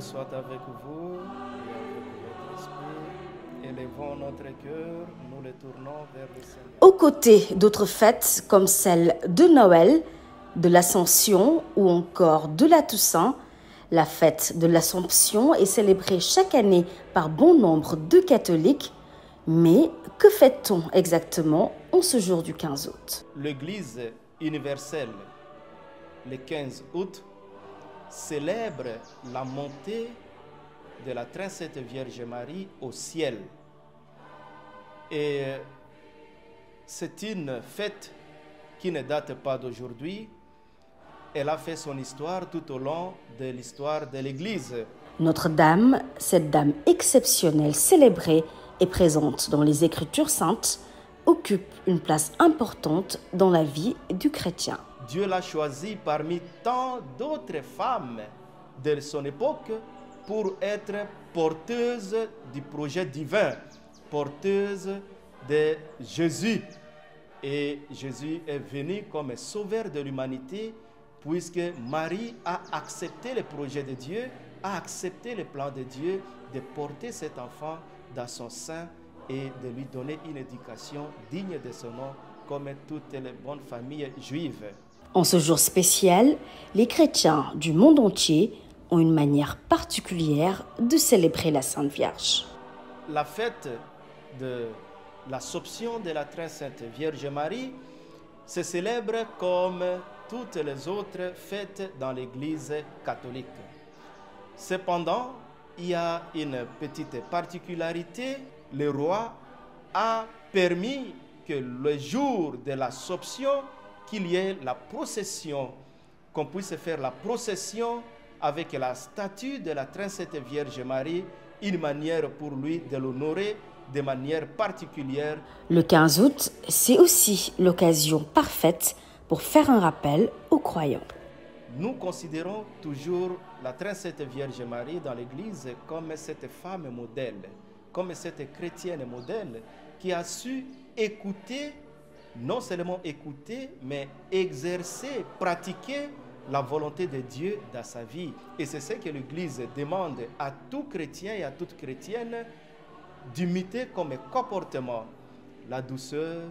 Seigneur soit avec vous et avec votre esprit. Élevons notre cœur, nous le tournons vers le Seigneur. Aux côtés d'autres fêtes comme celle de Noël, de l'Ascension ou encore de la Toussaint, la fête de l'Assomption est célébrée chaque année par bon nombre de catholiques. Mais que fait-on exactement en ce jour du 15 août? L'Église universelle, le 15 août, célèbre la montée de la très sainte Vierge Marie au ciel. Et c'est une fête qui ne date pas d'aujourd'hui. Elle a fait son histoire tout au long de l'histoire de l'Église. Notre-Dame, cette dame exceptionnelle, célébrée et présente dans les Écritures saintes, occupe une place importante dans la vie du chrétien. Dieu l'a choisie parmi tant d'autres femmes de son époque pour être porteuse du projet divin, porteuse de Jésus. Et Jésus est venu comme sauveur de l'humanité puisque Marie a accepté le projet de Dieu, a accepté le plan de Dieu de porter cet enfant dans son sein et de lui donner une éducation digne de son nom comme toutes les bonnes familles juives. En ce jour spécial, les chrétiens du monde entier ont une manière particulière de célébrer la Sainte Vierge. La fête de l'Assomption de la très sainte Vierge Marie se célèbre comme toutes les autres fêtes dans l'Église catholique. Cependant, il y a une petite particularité. Le roi a permis que le jour de l'Assomption, qu'il y ait la procession, qu'on puisse faire la procession avec la statue de la très sainte Vierge Marie, une manière pour lui de l'honorer de manière particulière. Le 15 août, c'est aussi l'occasion parfaite pour faire un rappel aux croyants. Nous considérons toujours la très sainte Vierge Marie dans l'Église comme cette femme modèle, comme cette chrétienne modèle qui a su écouter, non seulement écouter, mais exercer, pratiquer la volonté de Dieu dans sa vie. Et c'est ce que l'Église demande à tout chrétien et à toute chrétienne d'imiter comme comportement la douceur,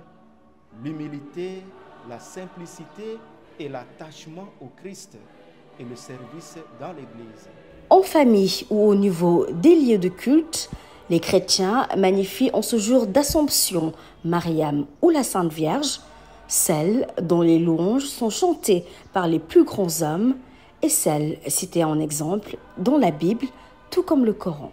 l'humilité, la simplicité et l'attachement au Christ et le service dans l'Église. En famille ou au niveau des lieux de culte, les chrétiens magnifient en ce jour d'Assomption Mariam ou la Sainte Vierge, celles dont les louanges sont chantées par les plus grands hommes et celles citées en exemple dans la Bible, tout comme le Coran.